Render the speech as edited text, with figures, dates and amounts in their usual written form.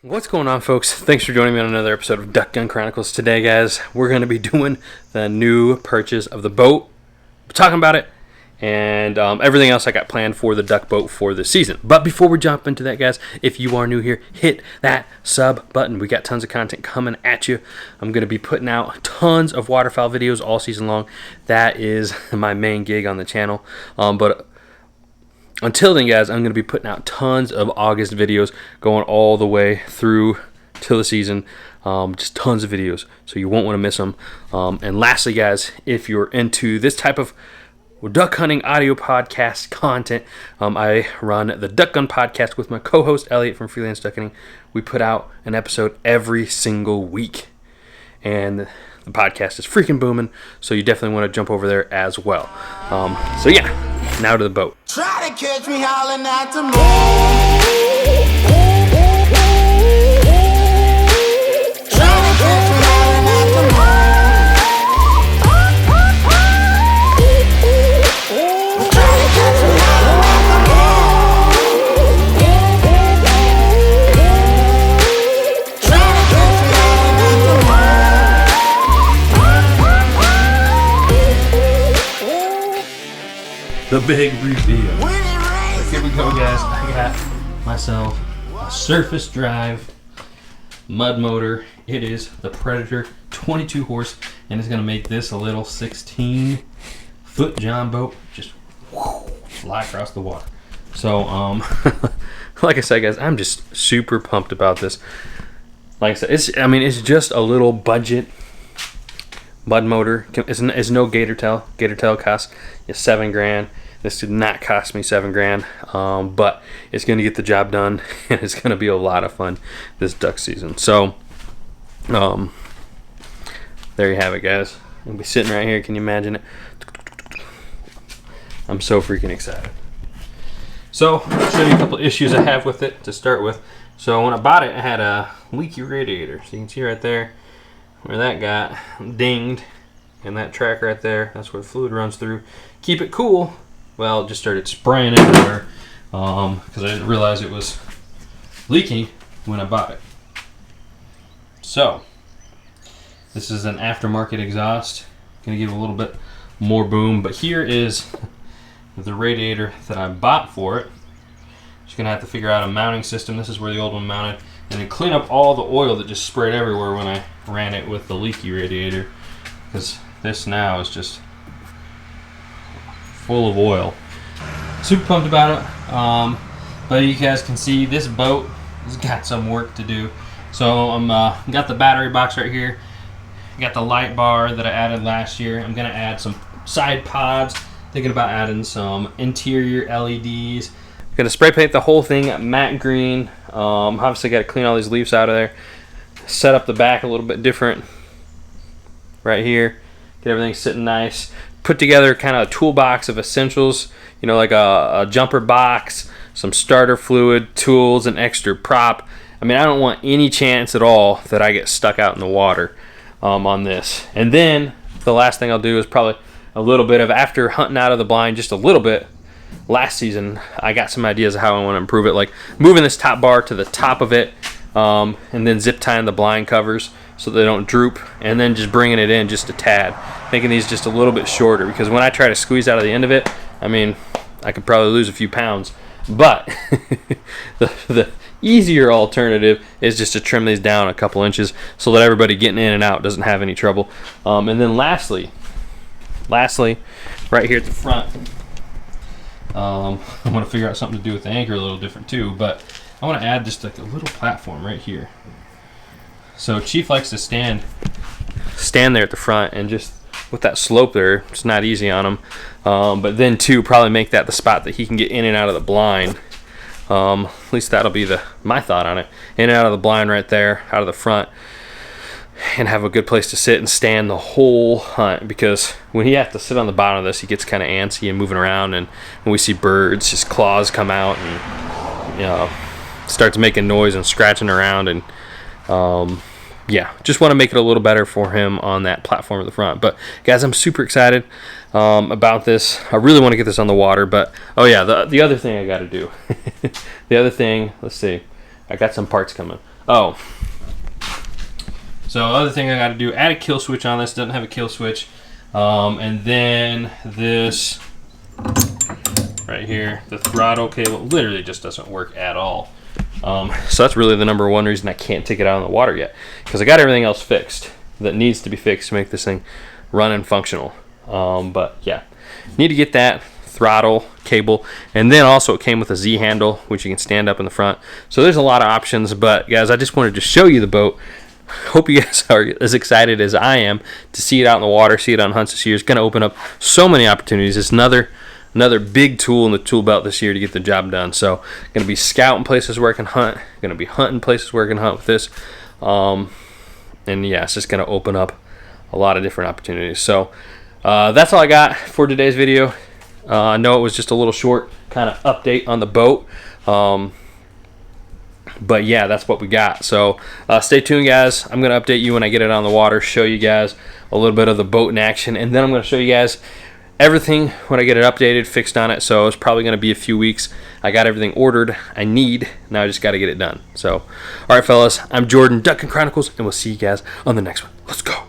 What's going on, folks? Thanks for joining me on another episode of Duck Gun Chronicles. Today, guys, we're going to be doing the new purchase of the boat. We're talking about it and everything else I got planned for the duck boat for the season. But before we jump into that, guys, if you are new here, hit that sub button. We got tons of content coming at you. I'm going to be putting out tons of waterfowl videos all season long. That is my main gig on the channel. But until then, guys, I'm going to be putting out tons of August videos going all the way through till the season. Just tons of videos, so you won't want to miss them. And lastly, guys, if you're into this type of duck hunting audio podcast content, I run the Duck Gun Podcast with my co-host, Elliot from Freelance Duck Hunting. We put out an episode every single week, and the podcast is freaking booming, so you definitely want to jump over there as well. So yeah. Now to the boat. Try to catch me howling at the moon. Try to catch me howling at the moon. Try to catch me howling at the moon. Try to catch me howling at the moon. The big reveal. Here we go, guys. I got myself a surface drive mud motor. It is the Predator 22 horse, and it's going to make this a little 16-foot John boat. Just fly across the water. So, like I said, guys, I'm just super pumped about this. Like I said, it's just a little budget mud motor. It's no gator tail. Gator tail costs $7,000. This did not cost me $7,000, but it's going to get the job done, and it's going to be a lot of fun this duck season. So, there you have it, guys. I'll be sitting right here. Can you imagine it? I'm so freaking excited. So, I'll show you a couple issues I have with it to start with. So, when I bought it, I had a leaky radiator. So, you can see right there where that got dinged, and that track right there, that's where the fluid runs through. Keep it cool. Well, it just started spraying everywhere because I didn't realize it was leaking when I bought it. So, this is an aftermarket exhaust. Going to give it a little bit more boom, but here is the radiator that I bought for it. Just going to have to figure out a mounting system. This is where the old one mounted, and then clean up all the oil that just sprayed everywhere when I ran it with the leaky radiator, because this now is just full of oil. Super pumped about it. But you guys can see this boat has got some work to do. So I'm got the battery box right here. Got the light bar that I added last year. I'm gonna add some side pods. Thinking about adding some interior LEDs. Gonna spray paint the whole thing matte green. Obviously got to clean all these leaves out of there. Set up the back a little bit different right here. Get everything sitting nice. Put together kind of a toolbox of essentials, you know, like a jumper box, some starter fluid, tools, an extra prop. I mean, I don't want any chance at all that I get stuck out in the water on this. And then the last thing I'll do is probably a little bit of, after hunting out of the blind just a little bit last season, I got some ideas of how I want to improve it, like moving this top bar to the top of it, and then zip tying the blind covers so they don't droop, and then just bringing it in just a tad, making these just a little bit shorter, because when I try to squeeze out of the end of it, I mean, I could probably lose a few pounds. But the easier alternative is just to trim these down a couple inches so that everybody getting in and out doesn't have any trouble. And then lastly, right here at the front, I want to figure out something to do with the anchor a little different too, but I want to add just like a little platform right here. So Chief likes to stand there at the front, and just with that slope there, it's not easy on him. But then too, probably make that the spot that he can get in and out of the blind. At least that'll be my thought on it. In and out of the blind right there, out of the front, and have a good place to sit and stand the whole hunt, because when he has to sit on the bottom of this, he gets kind of antsy and moving around, and when we see birds, his claws come out and, you know, starts making noise and scratching around, and yeah, just want to make it a little better for him on that platform at the front. But guys, I'm super excited about this. I really want to get this on the water, but oh yeah, the other thing I got to do. The other thing, let's see, I got some parts coming. Oh, so other thing I got to do, add a kill switch on this. Doesn't have a kill switch. And then this right here, the throttle cable, literally just doesn't work at all. So that's really the number one reason I can't take it out in the water yet, because I got everything else fixed that needs to be fixed to make this thing run and functional. But yeah, need to get that throttle cable, and then also it came with a Z handle, which you can stand up in the front. So there's a lot of options, but guys, I just wanted to show you the boat. Hope you guys are as excited as I am to see it out in the water, see it on hunts this year. It's going to open up so many opportunities. It's another big tool in the tool belt this year to get the job done. So going to be scouting places where I can hunt, going to be hunting places where I can hunt with this. And yeah, it's just going to open up a lot of different opportunities. So that's all I got for today's video. I know it was just a little short kind of update on the boat. But yeah, that's what we got. So stay tuned, guys. I'm going to update you when I get it on the water, show you guys a little bit of the boat in action, and then I'm going to show you guys everything when I get it updated, fixed on it. So it's probably going to be a few weeks. I got everything ordered I need. Now I just got to get it done. So, all right, fellas, I'm Jordan, Duck and Chronicles, and we'll see you guys on the next one. Let's go.